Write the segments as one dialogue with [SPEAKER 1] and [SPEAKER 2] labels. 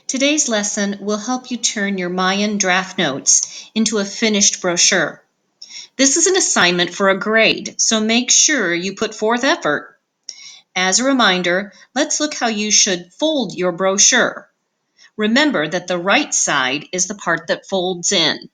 [SPEAKER 1] Today's lesson will help you turn your Mayan draft notes into a finished brochure. This is an assignment for a grade, so make sure you put forth effort. As a reminder, let's look how you should fold your brochure. Remember that the right side is the part that folds in.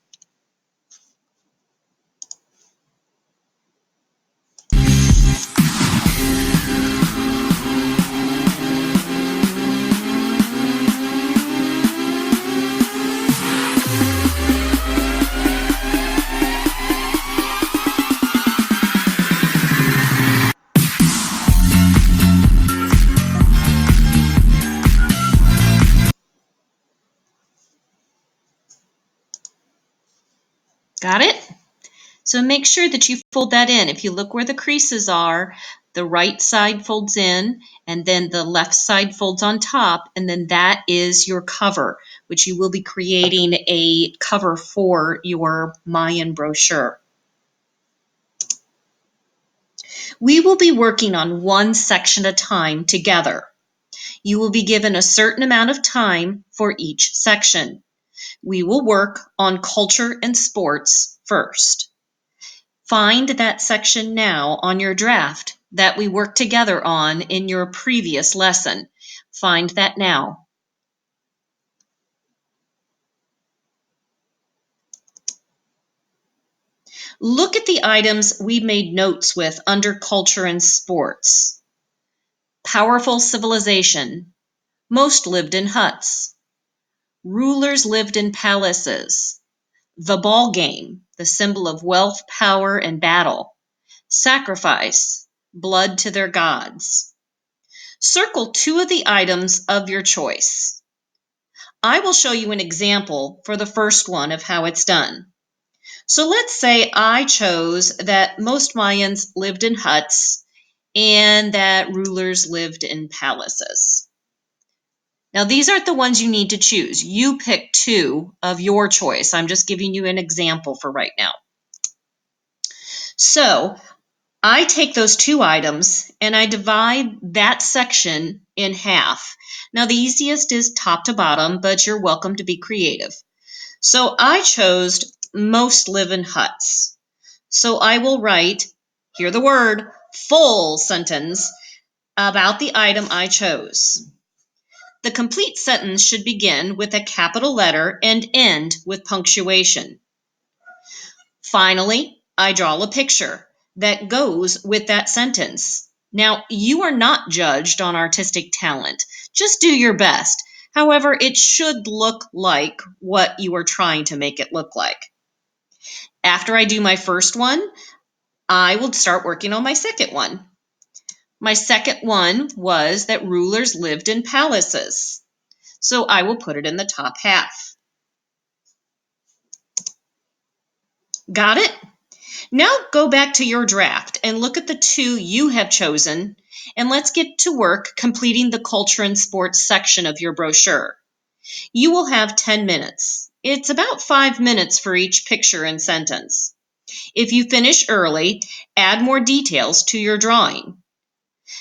[SPEAKER 1] Got it? So make sure that you fold that in. If you look where the creases are, the right side folds in, and then the left side folds on top, and then that is your cover, which you will be creating a cover for your Mayan brochure. We will be working on one section at a time together. You will be given a certain amount of time for each section. We will work on culture and sports first. Find that section now on your draft that we worked together on in your previous lesson. Find that now. Look at the items we made notes with under culture and sports. Powerful civilization. Most lived in huts. Rulers lived in palaces. The ball game, the symbol of wealth, power, and battle. Sacrifice, blood to their gods. Circle two of the items of your choice. I will show you an example for the first one of how it's done. So let's say I chose that most Mayans lived in huts and that rulers lived in palaces. Now, these aren't the ones you need to choose. You pick two of your choice. I'm just giving you an example for right now. So I take those two items and I divide that section in half. Now, the easiest is top to bottom, but you're welcome to be creative. So I chose most live in huts. So I will write, hear the word, full sentence about the item I chose. The complete sentence should begin with a capital letter and end with punctuation. Finally, I draw a picture that goes with that sentence. Now, you are not judged on artistic talent. Just do your best. However, it should look like what you are trying to make it look like. After I do my first one, I will start working on my second one. My second one was that rulers lived in palaces. So I will put it in the top half. Got it? Now go back to your draft and look at the two you have chosen, and let's get to work completing the culture and sports section of your brochure. You will have 10 minutes. It's about 5 minutes for each picture and sentence. If you finish early, add more details to your drawing.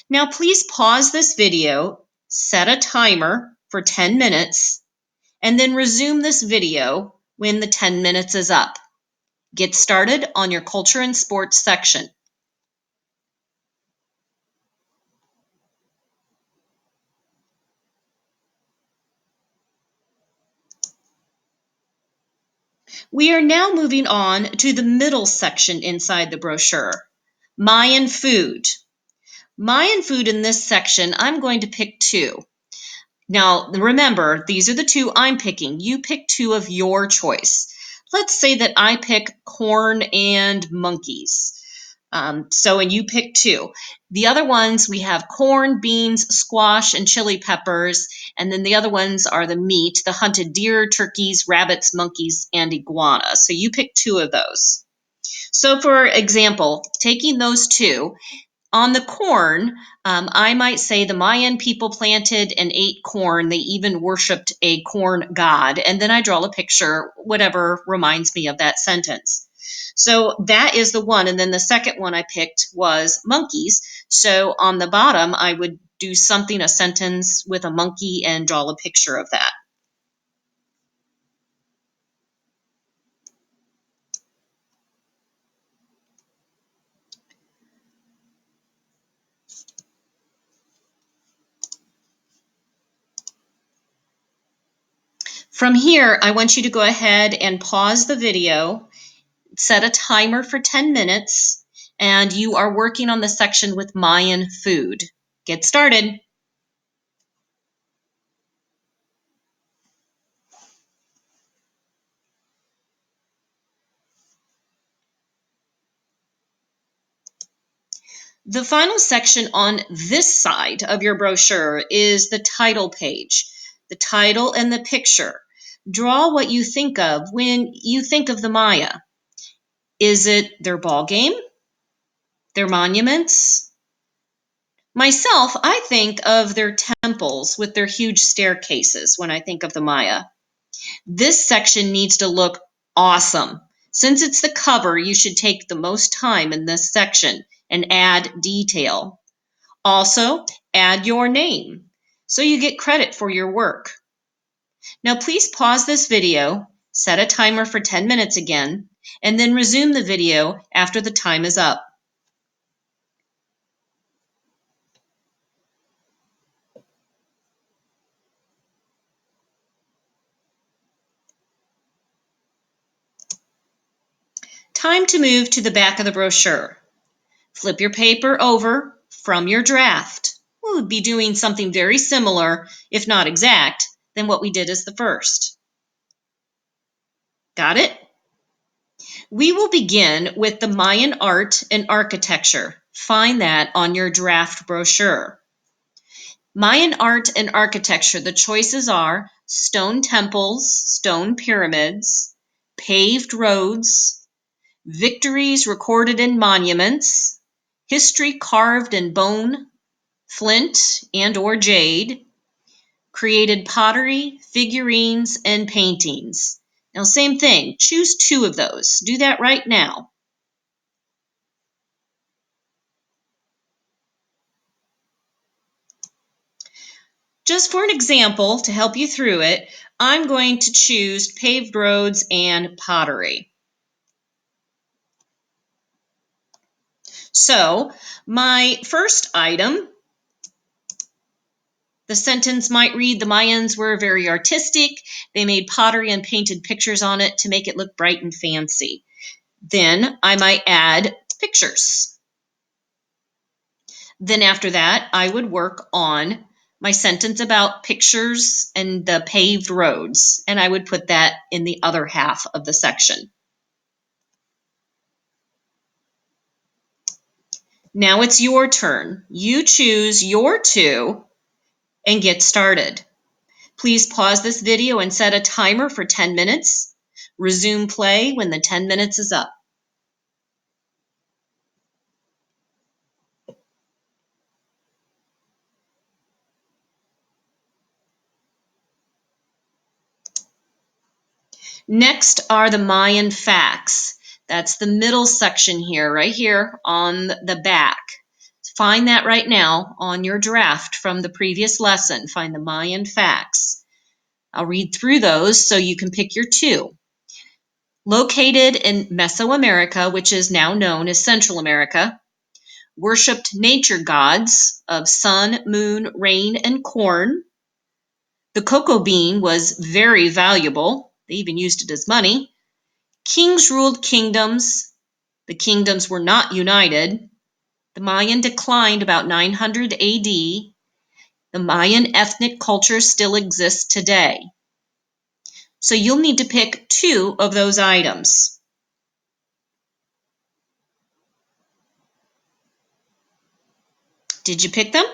[SPEAKER 1] Now please pause this video, set a timer for 10 minutes, and then resume this video when the 10 minutes is up. Get started on your culture and sports section. We are now moving on to the middle section inside the brochure, Mayan food. Mayan food in this section, I'm going to pick two. Now, remember, these are the two I'm picking. You pick two of your choice. Let's say that I pick corn and monkeys. And you pick two. The other ones, we have corn, beans, squash, and chili peppers. And then the other ones are the meat, the hunted deer, turkeys, rabbits, monkeys, and iguanas. So you pick two of those. So for example, taking those two, on the corn, I might say the Mayan people planted and ate corn. They even worshipped a corn god. And then I draw a picture, whatever reminds me of that sentence. So that is the one. And then the second one I picked was monkeys. So on the bottom, I would do something, a sentence with a monkey, and draw a picture of that. From here, I want you to go ahead and pause the video, set a timer for 10 minutes, and you are working on the section with Mayan food. Get started. The final section on this side of your brochure is the title page, the title and the picture. Draw what you think of when you think of the Maya. Is it their ball game? Their monuments? Myself, I think of their temples with their huge staircases when I think of the Maya. This section needs to look awesome. Since it's the cover, you should take the most time in this section and add detail. Also, add your name so you get credit for your work. Now please pause this video, set a timer for 10 minutes again, and then resume the video after the time is up. Time to move to the back of the brochure. Flip your paper over from your draft. We'll be doing something very similar, if not exact, than what we did as the first. Got it? We will begin with the Mayan art and architecture. Find that on your draft brochure. Mayan art and architecture, the choices are stone temples, stone pyramids, paved roads, victories recorded in monuments, history carved in bone, flint, and or jade, created pottery, figurines, and paintings. Now, same thing, choose 2 of those. Do that right now. Just for an example, to help you through it, I'm going to choose paved roads and pottery. So, my first item, the sentence might read, the Mayans were very artistic. They made pottery and painted pictures on it to make it look bright and fancy. Then I might add pictures. Then after that, I would work on my sentence about pictures and the paved roads, and I would put that in the other half of the section. Now it's your turn. You choose your 2 and get started. Please pause this video and set a timer for 10 minutes. Resume play when the 10 minutes is up. Next are the Mayan facts. That's the middle section here, right here on the back. Find that right now on your draft from the previous lesson. Find the Mayan facts. I'll read through those so you can pick your 2. Located in Mesoamerica, which is now known as Central America, worshipped nature gods of sun, moon, rain, and corn. The cocoa bean was very valuable. They even used it as money. Kings ruled kingdoms. The kingdoms were not united. The Mayan declined about 900 AD. The Mayan ethnic culture still exists today. So you'll need to pick 2 of those items. Did you pick them?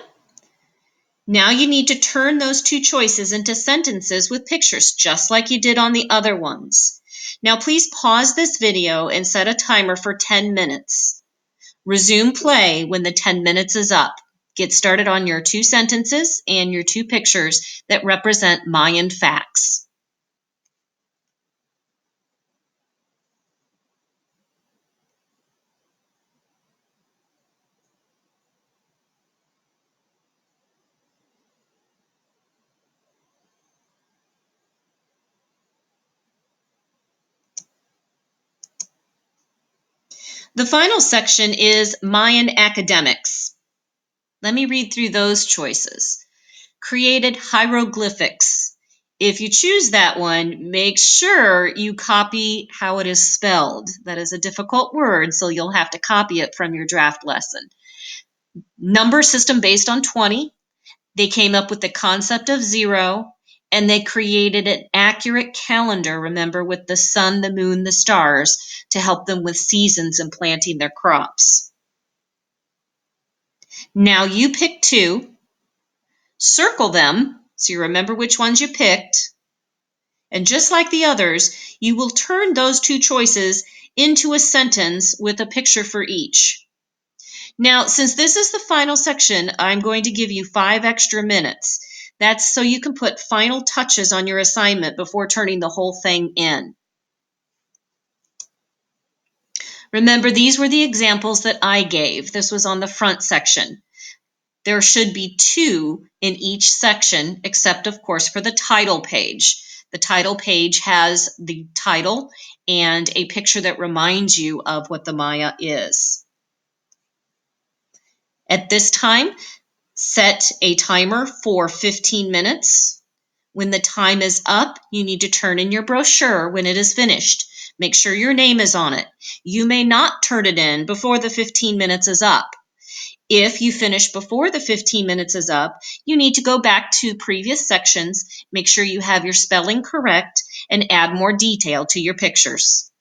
[SPEAKER 1] Now you need to turn those 2 choices into sentences with pictures, just like you did on the other ones. Now please pause this video and set a timer for 10 minutes. Resume play when the 10 minutes is up. Get started on your 2 sentences and your 2 pictures that represent Mayan facts. The final section is Mayan academics. Let me read through those choices. Created hieroglyphics. If you choose that one, make sure you copy how it is spelled. That is a difficult word, so you'll have to copy it from your draft lesson. Number system based on 20. They came up with the concept of 0, and they created an accurate calendar, remember, with the sun, the moon, the stars, to help them with seasons and planting their crops. Now you pick 2, circle them, so you remember which ones you picked, and just like the others, you will turn those 2 choices into a sentence with a picture for each. Now, since this is the final section, I'm going to give you 5 extra minutes. That's so you can put final touches on your assignment before turning the whole thing in. Remember, these were the examples that I gave. This was on the front section. There should be 2 in each section, except, of course, for the title page. The title page has the title and a picture that reminds you of what the Maya is. At this time, set a timer for 15 minutes. When the time is up, you need to turn in your brochure when it is finished. Make sure your name is on it. You may not turn it in before the 15 minutes is up. If you finish before the 15 minutes is up, you need to go back to previous sections, make sure you have your spelling correct, and add more detail to your pictures.